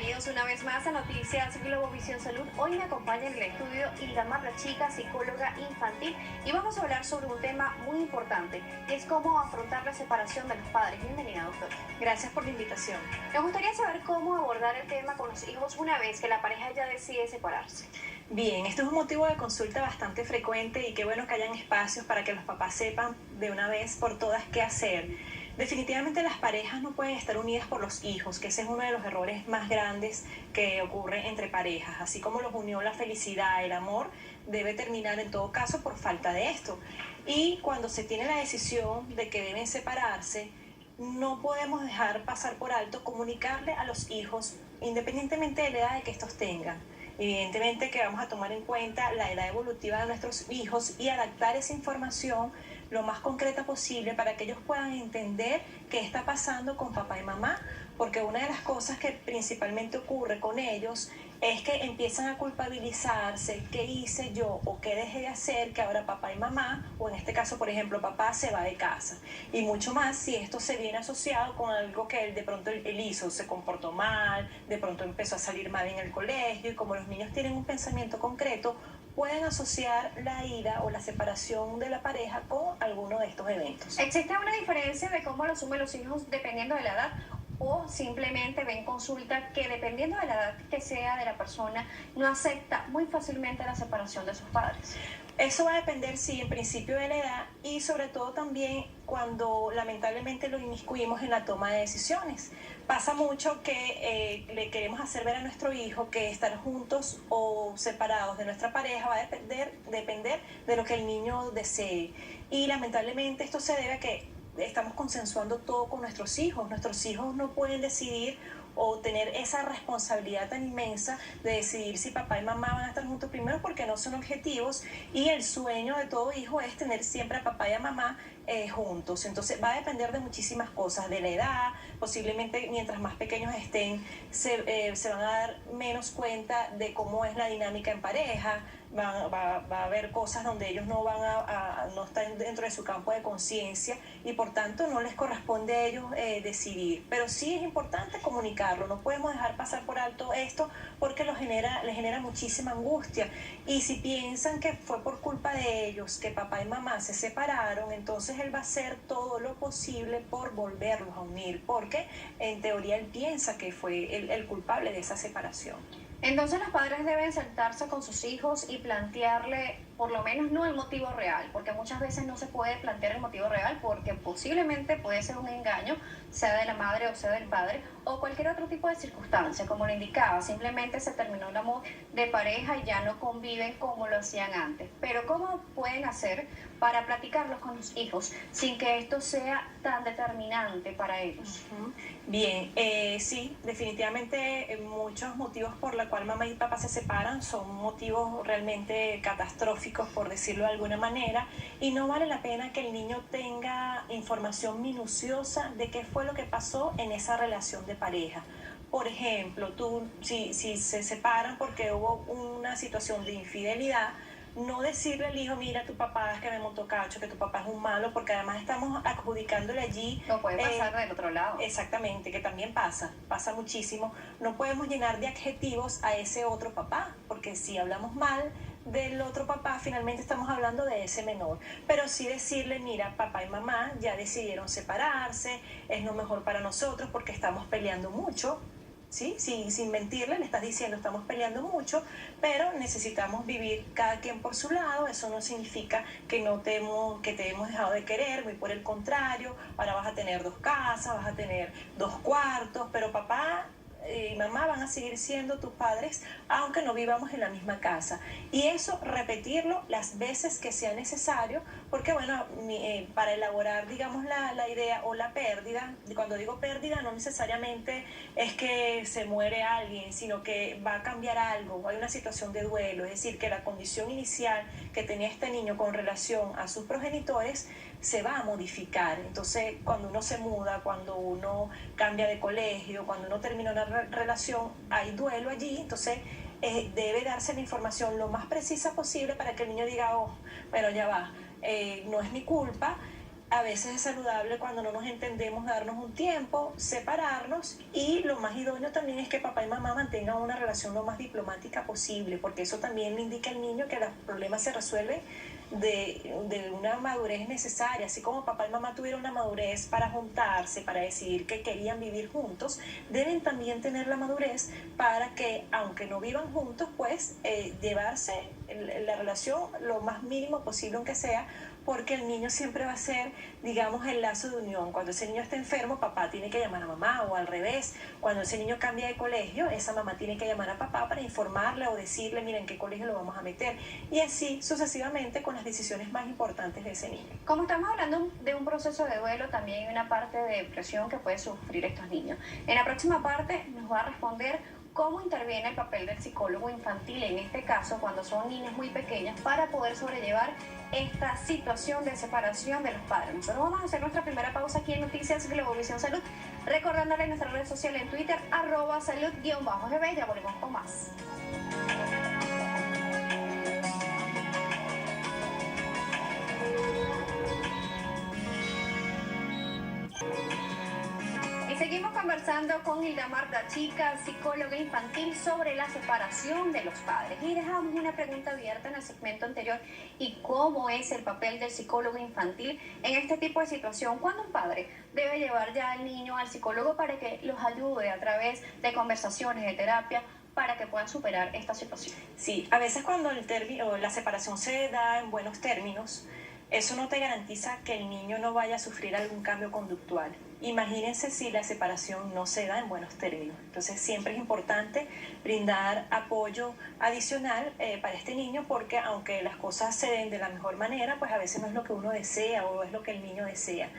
bienvenidos una vez más a Noticias Globovisión Salud. Hoy me acompaña en el estudio Hilda Marra Chica, psicóloga infantil, y vamos a hablar sobre un tema muy importante, y es cómo afrontar la separación de los padres. Bienvenida, doctora. Gracias por la invitación. Nos gustaría saber cómo abordar el tema con los hijos una vez que la pareja ya decide separarse. Bien, esto es un motivo de consulta bastante frecuente y qué bueno que hayan espacios para que los papás sepan de una vez por todas qué hacer. Definitivamente las parejas no pueden estar unidas por los hijos, que ese es uno de los errores más grandes que ocurre entre parejas. Así como los unió la felicidad, el amor, debe terminar en todo caso por falta de esto. Y cuando se tiene la decisión de que deben separarse, no podemos dejar pasar por alto comunicarle a los hijos, independientemente de la edad de que estos tengan. Evidentemente que vamos a tomar en cuenta la edad evolutiva de nuestros hijos y adaptar esa información lo más concreta posible para que ellos puedan entender qué está pasando con papá y mamá, porque una de las cosas que principalmente ocurre con ellos es que empiezan a culpabilizarse, qué hice yo o qué dejé de hacer, que ahora papá y mamá, o en este caso por ejemplo papá se va de casa, y mucho más si esto se viene asociado con algo que él de pronto él hizo, se comportó mal, de pronto empezó a salir mal en el colegio, y como los niños tienen un pensamiento concreto, pueden asociar la ida o la separación de la pareja con alguno de estos eventos. ¿Existe una diferencia de cómo lo asumen los hijos dependiendo de la edad? ¿O simplemente ven consulta que dependiendo de la edad que sea de la persona no acepta muy fácilmente la separación de sus padres? Eso va a depender, sí, en principio de la edad y sobre todo también cuando lamentablemente lo inmiscuimos en la toma de decisiones. Pasa mucho que le queremos hacer ver a nuestro hijo que estar juntos o separados de nuestra pareja va a depender de lo que el niño desee. Y lamentablemente esto se debe a que estamos consensuando todo con nuestros hijos. Nuestros hijos no pueden decidir o tener esa responsabilidad tan inmensa de decidir si papá y mamá van a estar juntos primero, porque no son objetivos, y el sueño de todo hijo es tener siempre a papá y a mamá juntos. Entonces va a depender de muchísimas cosas, de la edad, posiblemente mientras más pequeños estén se van a dar menos cuenta de cómo es la dinámica en pareja, va a haber cosas donde ellos no no están dentro de su campo de conciencia y por tanto no les corresponde a ellos decidir. Pero sí es importante comunicarlo, no podemos dejar pasar por alto esto porque les genera muchísima angustia. Y si piensan que fue por culpa de ellos que papá y mamá se separaron, entonces él va a hacer todo lo posible por volverlos a unir, porque en teoría él piensa que fue el culpable de esa separación. Entonces los padres deben sentarse con sus hijos y plantearle, por lo menos no el motivo real, porque muchas veces no se puede plantear el motivo real porque posiblemente puede ser un engaño, sea de la madre o sea del padre, o cualquier otro tipo de circunstancia, como lo indicaba, simplemente se terminó el amor de pareja y ya no conviven como lo hacían antes. Pero ¿cómo pueden hacer para platicarlos con los hijos sin que esto sea tan determinante para ellos? Bien, sí, definitivamente muchos motivos por los cuales mamá y papá se separan son motivos realmente catastróficos, por decirlo de alguna manera, y no vale la pena que el niño tenga información minuciosa de qué fue lo que pasó en esa relación de pareja. Por ejemplo, si se separan porque hubo una situación de infidelidad, no decirle al hijo, mira, tu papá es que me montó cacho, que tu papá es un malo, porque además estamos adjudicándole allí. No puede pasar del otro lado. Exactamente, que también pasa muchísimo. No podemos llenar de adjetivos a ese otro papá, porque si hablamos mal del otro papá, finalmente estamos hablando de ese menor. Pero sí decirle, mira, papá y mamá ya decidieron separarse, es lo mejor para nosotros porque estamos peleando mucho. ¿Sí? Sin mentirle, le estás diciendo estamos peleando mucho, pero necesitamos vivir cada quien por su lado. Eso no significa que que te hemos dejado de querer, muy por el contrario. Ahora vas a tener 2 casas, vas a tener 2 cuartos, pero papá y mamá van a seguir siendo tus padres aunque no vivamos en la misma casa, y eso repetirlo las veces que sea necesario, porque bueno, para elaborar digamos la idea o la pérdida, cuando digo pérdida no necesariamente es que se muere alguien, sino que va a cambiar algo, hay una situación de duelo, es decir, que la condición inicial que tenía este niño con relación a sus progenitores se va a modificar. Entonces cuando uno se muda, cuando uno cambia de colegio, cuando uno termina una relación, hay duelo allí. Entonces debe darse la información lo más precisa posible para que el niño diga, oh, bueno, ya va, no es mi culpa, A veces es saludable cuando no nos entendemos darnos un tiempo, separarnos, y lo más idóneo también es que papá y mamá mantengan una relación lo más diplomática posible, porque eso también le indica al niño que los problemas se resuelven de una madurez necesaria. Así como papá y mamá tuvieron una madurez para juntarse, para decidir que querían vivir juntos, deben también tener la madurez para que, aunque no vivan juntos, pues llevarse la relación lo más mínimo posible, aunque sea, porque el niño siempre va a ser, digamos, el lazo de unión. Cuando ese niño está enfermo, papá tiene que llamar a mamá, o al revés. Cuando ese niño cambia de colegio, esa mamá tiene que llamar a papá para informarle o decirle, mira, en qué colegio lo vamos a meter. Y así sucesivamente con las decisiones más importantes de ese niño. Como estamos hablando de un proceso de duelo, también hay una parte de depresión que puede sufrir estos niños. En la próxima parte nos va a responder cómo interviene el papel del psicólogo infantil, en este caso cuando son niños muy pequeños, para poder sobrellevar esta situación de separación de los padres. Nosotros vamos a hacer nuestra primera pausa aquí en Noticias Globovisión Salud, recordándole en nuestras redes sociales, en Twitter, @salud_gb. Ya volvemos con más. Seguimos conversando con Hilda Marta Chica, psicóloga infantil, sobre la separación de los padres. Y dejamos una pregunta abierta en el segmento anterior: ¿y cómo es el papel del psicólogo infantil en este tipo de situación? ¿Cuándo un padre debe llevar ya al niño al psicólogo para que los ayude a través de conversaciones, de terapia, para que puedan superar esta situación? Sí, a veces cuando la separación se da en buenos términos, eso no te garantiza que el niño no vaya a sufrir algún cambio conductual. Imagínense si la separación no se da en buenos términos. Entonces siempre es importante brindar apoyo adicional para este niño, porque aunque las cosas se den de la mejor manera, pues a veces no es lo que uno desea o es lo que el niño desea.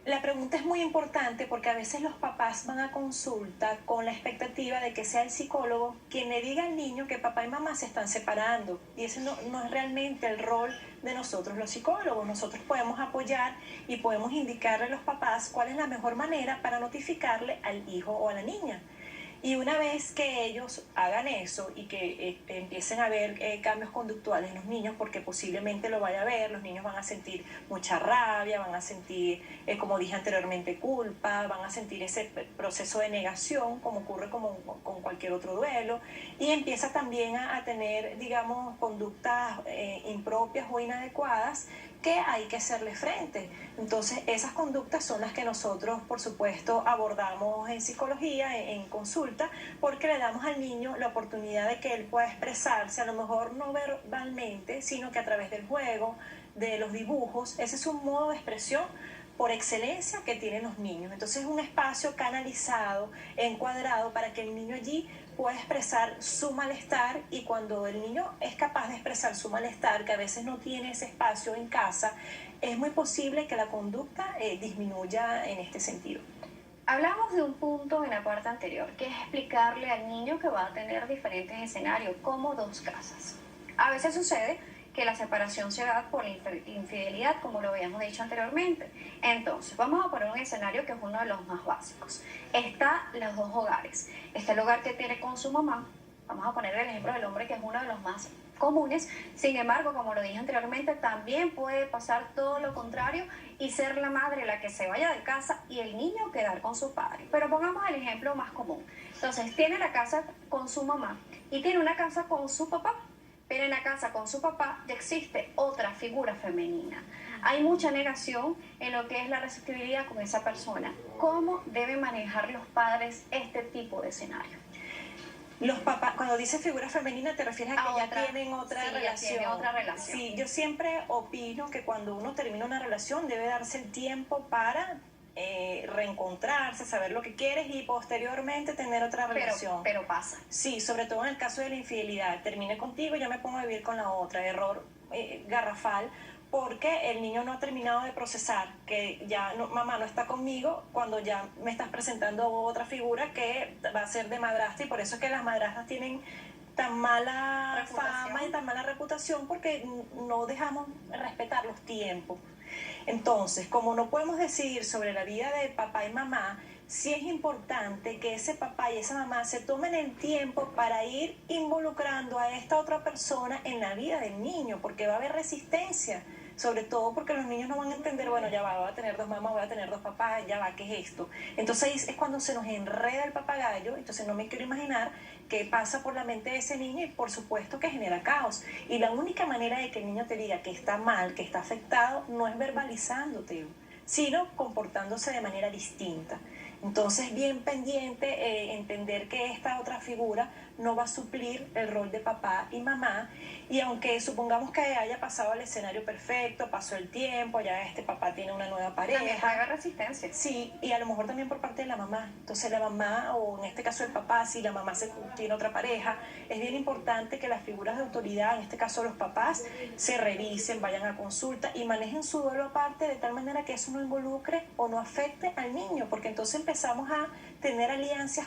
La pregunta es muy importante porque a veces los papás van a consulta con la expectativa de que sea el psicólogo quien le diga al niño que papá y mamá se están separando, y ese no es realmente el rol de nosotros los psicólogos. Nosotros podemos apoyar y podemos indicarle a los papás cuál es la mejor manera para notificarle al hijo o a la niña. Y una vez que ellos hagan eso y que empiecen a ver cambios conductuales en los niños, porque posiblemente lo vaya a ver, los niños van a sentir mucha rabia, van a sentir, como dije anteriormente, culpa, van a sentir ese proceso de negación, como ocurre con cualquier otro duelo, y empieza también a tener, digamos, conductas impropias o inadecuadas que hay que hacerle frente. Entonces esas conductas son las que nosotros, por supuesto, abordamos en psicología, en consulta, porque le damos al niño la oportunidad de que él pueda expresarse, a lo mejor no verbalmente, sino que a través del juego, de los dibujos. Ese es un modo de expresión por excelencia que tienen los niños. Entonces es un espacio canalizado, encuadrado, para que el niño allí pueda expresar su malestar, y cuando el niño es capaz de expresar su malestar, que a veces no tiene ese espacio en casa, es muy posible que la conducta disminuya en este sentido. Hablamos de un punto en la parte anterior, que es explicarle al niño que va a tener diferentes escenarios, como dos casas. A veces sucede que la separación se da por la infidelidad, como lo habíamos dicho anteriormente. Entonces, vamos a poner un escenario que es uno de los más básicos. Está los dos hogares. Está el hogar que tiene con su mamá. Vamos a poner el ejemplo del hombre, que es uno de los más comunes. Sin embargo, como lo dije anteriormente, también puede pasar todo lo contrario y ser la madre la que se vaya de casa y el niño quedar con su padre. Pero pongamos el ejemplo más común. Entonces, tiene la casa con su mamá y tiene una casa con su papá. Pero en la casa con su papá ya existe otra figura femenina. Hay mucha negación en lo que es la receptividad con esa persona. ¿Cómo deben manejar los padres este tipo de escenario? Los papás, cuando dices figura femenina, te refieres a que ya tienen otra relación. Tiene otra relación. Sí, yo siempre opino que cuando uno termina una relación debe darse el tiempo para reencontrarse, saber lo que quieres y posteriormente tener otra relación. Pero pasa. Sí, sobre todo en el caso de la infidelidad. Terminé contigo y yo me pongo a vivir con la otra. Error garrafal, porque el niño no ha terminado de procesar que ya mamá no está conmigo, cuando ya me estás presentando otra figura que va a ser de madrastra, y por eso es que las madrastras tienen tan mala fama y tan mala reputación, porque no dejamos respetar los tiempos. Entonces, como no podemos decidir sobre la vida de papá y mamá, sí es importante que ese papá y esa mamá se tomen el tiempo para ir involucrando a esta otra persona en la vida del niño, porque va a haber resistencia. sobre todo porque los niños no van a entender, bueno, ya va, voy a tener dos mamás, voy a tener dos papás, ya va, ¿qué es esto? Entonces es cuando se nos enreda el papagayo, entonces no me quiero imaginar qué pasa por la mente de ese niño y por supuesto que genera caos. Y la única manera de que el niño te diga que está mal, que está afectado, no es verbalizándote, sino comportándose de manera distinta. Entonces, bien pendiente, entender que esta otra figura no va a suplir el rol de papá y mamá, y aunque supongamos que haya pasado el escenario perfecto, pasó el tiempo, ya este papá tiene una nueva pareja. También haga resistencia. Sí, y a lo mejor también por parte de la mamá. Entonces la mamá, o en este caso el papá, si la mamá tiene otra pareja, es bien importante que las figuras de autoridad, en este caso los papás, se revisen, vayan a consulta y manejen su duelo aparte de tal manera que eso no involucre o no afecte al niño, porque entonces empezamos a tener alianzas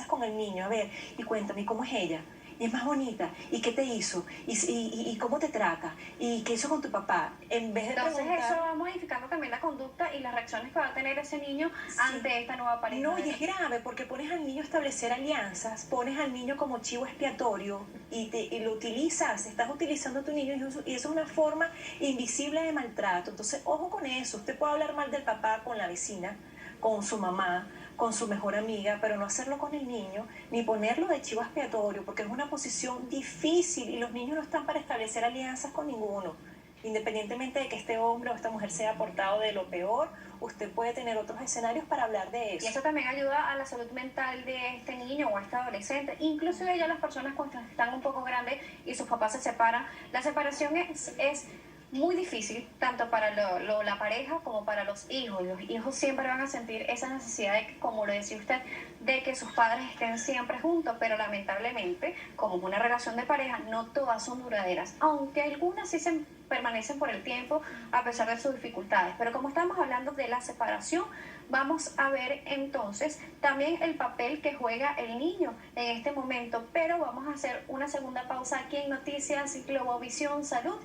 con el niño. A ver, y cuéntame, ¿cómo es ella? Y es más bonita, ¿y qué te hizo? ¿Y cómo te trata? ¿Y qué hizo con tu papá? En vez de Entonces preguntar, eso va modificando también la conducta y las reacciones que va a tener ese niño ante esta nueva pareja. No, y es grave porque pones al niño a establecer alianzas, pones al niño como chivo expiatorio y lo utilizas, estás utilizando a tu niño y eso es una forma invisible de maltrato. Entonces, ojo con eso, usted puede hablar mal del papá con la vecina, con su mamá, con su mejor amiga, pero no hacerlo con el niño, ni ponerlo de chivo expiatorio, porque es una posición difícil y los niños no están para establecer alianzas con ninguno. Independientemente de que este hombre o esta mujer sea portado de lo peor, usted puede tener otros escenarios para hablar de eso. Y eso también ayuda a la salud mental de este niño o este adolescente. Inclusive ya las personas cuando están un poco grandes y sus papás se separan, la separación es muy difícil, tanto para la pareja como para los hijos. Los hijos siempre van a sentir esa necesidad de que, como lo decía usted, de que sus padres estén siempre juntos, pero lamentablemente, como es una relación de pareja, no todas son duraderas, aunque algunas sí se permanecen por el tiempo a pesar de sus dificultades. Pero como estamos hablando de la separación, vamos a ver entonces también el papel que juega el niño en este momento, pero vamos a hacer una segunda pausa aquí en Noticias Globovisión Salud,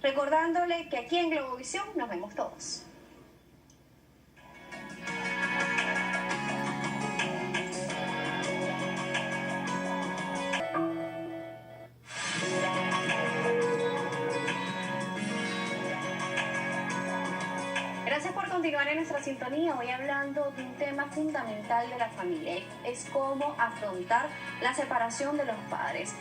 recordándole que aquí en Globovisión nos vemos todos. Gracias por continuar en nuestra sintonía. Hoy hablando de un tema fundamental de la familia, es cómo afrontar la separación de los padres.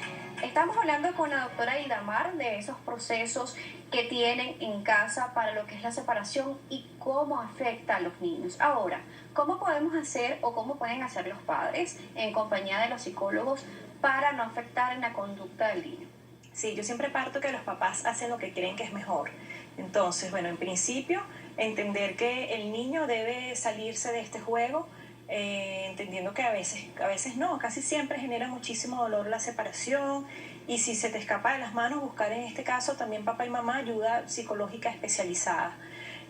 Estamos hablando con la doctora Idamar de esos procesos que tienen en casa para lo que es la separación y cómo afecta a los niños. Ahora, ¿cómo podemos hacer o cómo pueden hacer los padres en compañía de los psicólogos para no afectar en la conducta del niño? Sí, yo siempre parto que los papás hacen lo que creen que es mejor. Entonces, bueno, en principio, entender que el niño debe salirse de este juego, entendiendo que a veces no, casi siempre genera muchísimo dolor la separación, y si se te escapa de las manos, buscar en este caso también papá y mamá ayuda psicológica especializada.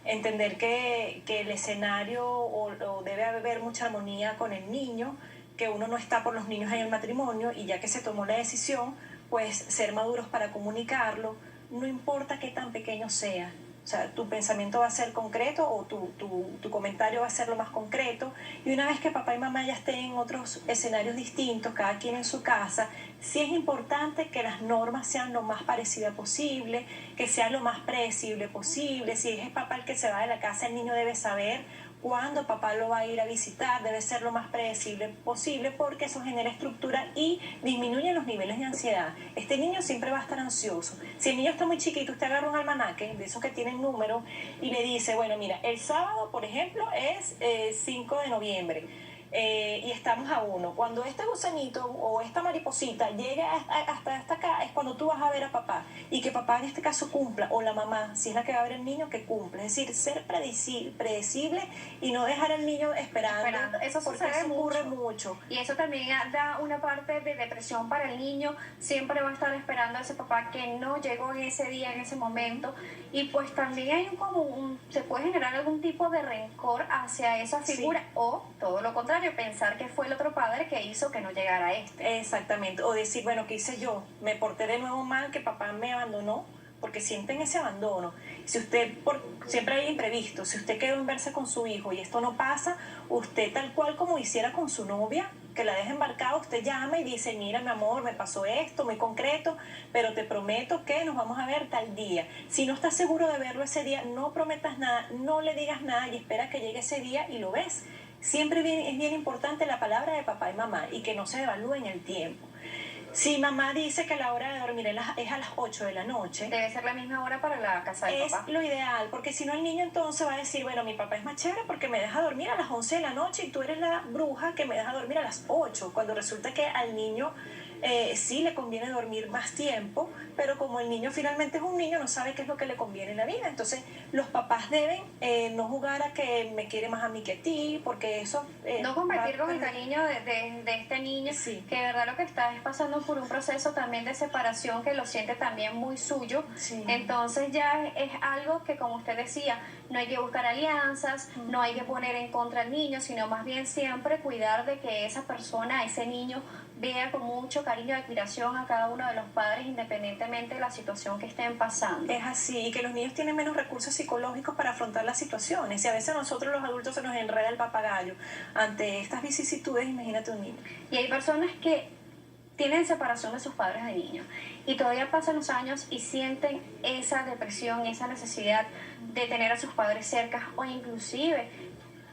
Entender que el escenario o debe haber mucha armonía con el niño, que uno no está por los niños en el matrimonio, y ya que se tomó la decisión, pues ser maduros para comunicarlo, no importa qué tan pequeño sea. O sea, tu pensamiento va a ser concreto o tu comentario va a ser lo más concreto. Y una vez que papá y mamá ya estén en otros escenarios distintos, cada quien en su casa, sí es importante que las normas sean lo más parecidas posible, que sean lo más predecible posible. Si es el papá el que se va de la casa, el niño debe saber cuándo papá lo va a ir a visitar, debe ser lo más predecible posible, porque eso genera estructura y disminuye los niveles de ansiedad. Este niño siempre va a estar ansioso. Si el niño está muy chiquito, usted agarra un almanaque de esos que tienen números y le dice, bueno, mira, el sábado, por ejemplo, es 5 de noviembre. Y estamos a 1. Cuando este gusanito o esta mariposita llegue hasta acá, es cuando tú vas a ver a papá, y que papá en este caso cumpla, o la mamá, si es la que va a ver el niño, que cumpla. Es decir, ser predecible y no dejar al niño esperando. Eso sucede ocurre mucho. Y eso también da una parte de depresión para el niño. Siempre va a estar esperando a ese papá que no llegó en ese día, en ese momento. Y pues también hay se puede generar algún tipo de rencor hacia esa figura, sí. O todo lo contrario, pensar que fue el otro padre que hizo que no llegara este. Exactamente, o decir, bueno, ¿qué hice yo? Me porté de nuevo mal, que papá me abandonó, porque sienten ese abandono. Si usted, siempre hay imprevistos, si usted quedó en verse con su hijo y esto no pasa, usted tal cual como hiciera con su novia, que la deja embarcada, usted llama y dice, mira mi amor, me pasó esto, muy concreto, pero te prometo que nos vamos a ver tal día. Si no estás seguro de verlo ese día, no prometas nada, no le digas nada y espera que llegue ese día y lo ves. Siempre es bien importante la palabra de papá y mamá y que no se evalúe en el tiempo. Si mamá dice que la hora de dormir es a las 8 de la noche, debe ser la misma hora para la casa del papá. Es lo ideal, porque si no el niño entonces va a decir, bueno, mi papá es más chévere porque me deja dormir a las 11 de la noche y tú eres la bruja que me deja dormir a las 8, cuando resulta que al niño sí le conviene dormir más tiempo, pero como el niño finalmente es un niño, no sabe qué es lo que le conviene en la vida. Entonces los papás deben no jugar a que me quiere más a mí que a ti, porque eso... no competir con el cariño de este niño, sí, que de verdad lo que está es pasando por un proceso también de separación que lo siente también muy suyo. sí. Entonces ya es algo que, como usted decía, no hay que buscar alianzas, no hay que poner en contra al niño, sino más bien siempre cuidar de que esa persona, ese niño, vea con mucho cariño y admiración a cada uno de los padres independientemente de la situación que estén pasando. Es así, y que los niños tienen menos recursos psicológicos para afrontar las situaciones, y a veces a nosotros los adultos se nos enreda el papagayo ante estas vicisitudes. Imagínate un niño. Y hay personas que tienen separación de sus padres de niños y todavía pasan los años y sienten esa depresión, esa necesidad de tener a sus padres cerca o inclusive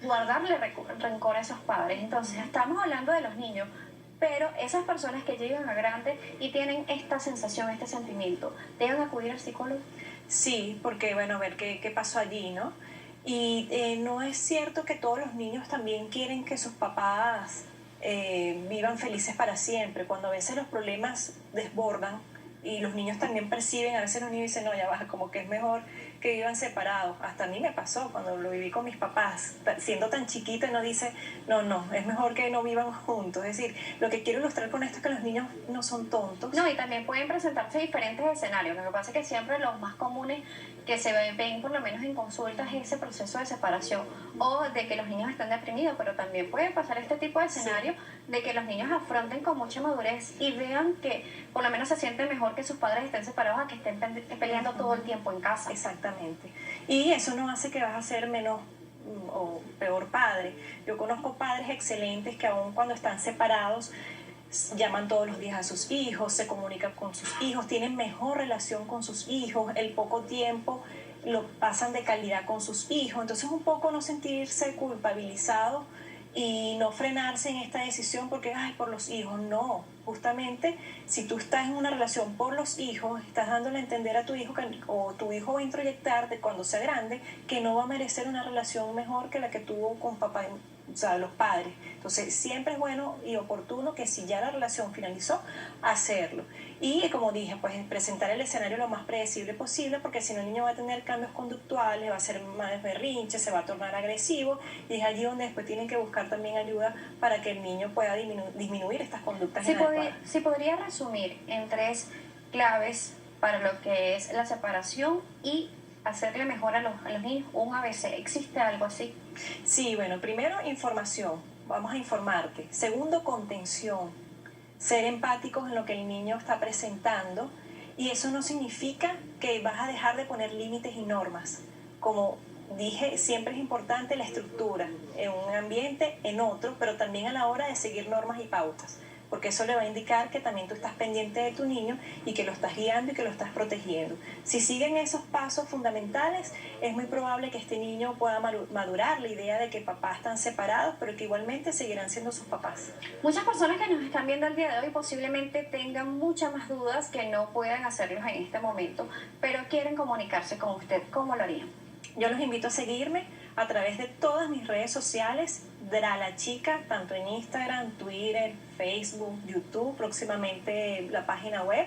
guardarle rencor a esos padres. Entonces estamos hablando de los niños, pero esas personas que llegan a grande y tienen esta sensación, este sentimiento, ¿deben acudir al psicólogo? Sí, porque bueno, a ver qué pasó allí, ¿no? Y no es cierto que todos los niños también quieren que sus papás vivan felices para siempre, cuando a veces los problemas desbordan y los niños también perciben, a veces los niños dicen, no, ya va, como que es mejor que vivan separados. Hasta a mí me pasó cuando lo viví con mis papás, siendo tan chiquita, uno dice, no, es mejor que no vivan juntos. Es decir, lo que quiero ilustrar con esto es que los niños no son tontos. No, y también pueden presentarse diferentes escenarios. Lo que pasa es que siempre los más comunes que se ven por lo menos en consultas es ese proceso de separación o de que los niños están deprimidos, pero también puede pasar este tipo de escenario de que los niños afronten con mucha madurez y vean que por lo menos se sienten mejor que sus padres estén separados a que estén peleando todo el tiempo en casa. Exactamente. Y eso no hace que vas a ser menos o peor padre. Yo conozco padres excelentes que aun cuando están separados llaman todos los días a sus hijos, se comunican con sus hijos, tienen mejor relación con sus hijos, el poco tiempo lo pasan de calidad con sus hijos. Entonces un poco no sentirse culpabilizado y no frenarse en esta decisión porque, ay, por los hijos. No, justamente si tú estás en una relación por los hijos, estás dándole a entender a tu hijo o tu hijo va a introyectarte cuando sea grande que no va a merecer una relación mejor que la que tuvo con papá, o sea, los padres. Entonces siempre es bueno y oportuno que si ya la relación finalizó, hacerlo. Y como dije, pues presentar el escenario lo más predecible posible, porque si no el niño va a tener cambios conductuales, va a ser más berrinche, se va a tornar agresivo, y es allí donde después tienen que buscar también ayuda para que el niño pueda disminuir estas conductas inadecuadas. Si podría resumir en 3 claves para lo que es la separación y hacerle mejor a los niños un ABC. ¿Existe algo así? Sí, bueno, primero información, vamos a informarte. Segundo, contención, ser empáticos en lo que el niño está presentando, y eso no significa que vas a dejar de poner límites y normas. Como dije, siempre es importante la estructura en un ambiente, en otro, pero también a la hora de seguir normas y pautas, porque eso le va a indicar que también tú estás pendiente de tu niño y que lo estás guiando y que lo estás protegiendo. Si siguen esos pasos fundamentales, es muy probable que este niño pueda madurar la idea de que papás están separados, pero que igualmente seguirán siendo sus papás. Muchas personas que nos están viendo el día de hoy posiblemente tengan muchas más dudas que no puedan hacerlos en este momento, pero quieren comunicarse con usted. ¿Cómo lo harían? Yo los invito a seguirme a través de todas mis redes sociales, Drala Chica, tanto en Instagram, Twitter, Facebook, YouTube, próximamente la página web.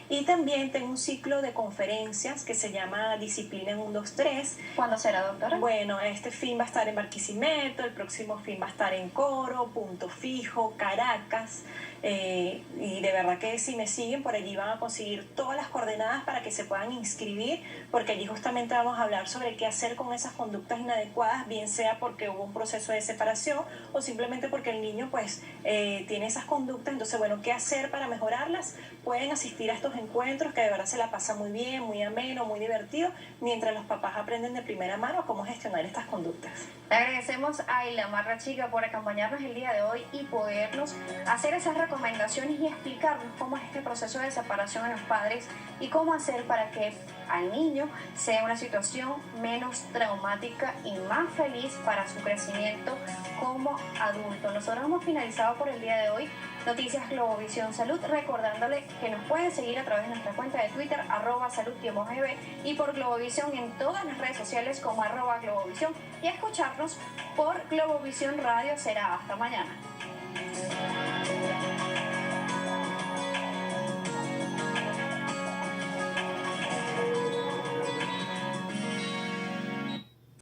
Y también tengo un ciclo de conferencias que se llama Disciplina en 1, 2, 3. ¿Cuándo será, doctora? Bueno, este fin va a estar en Barquisimeto, el próximo fin va a estar en Coro, Punto Fijo, Caracas. Y de verdad que si me siguen por allí van a conseguir todas las coordenadas para que se puedan inscribir, porque allí justamente vamos a hablar sobre qué hacer con esas conductas inadecuadas, bien sea porque hubo un proceso de separación relación o simplemente porque el niño pues tiene esas conductas. Entonces, bueno, ¿qué hacer para mejorarlas? Pueden asistir a estos encuentros que de verdad se la pasa muy bien, muy ameno, muy divertido, mientras los papás aprenden de primera mano cómo gestionar estas conductas. Le agradecemos a Ilamar Chica por acompañarnos el día de hoy y podernos hacer esas recomendaciones y explicarnos cómo es este proceso de separación en los padres y cómo hacer para que al niño sea una situación menos traumática y más feliz para su crecimiento como adulto. Nosotros hemos finalizado por el día de hoy Noticias Globovisión Salud, recordándole que nos pueden seguir a través de nuestra cuenta de Twitter, @salud_gb, y por Globovisión en todas las redes sociales como @globovisión, y a escucharnos por Globovisión Radio. Será hasta mañana.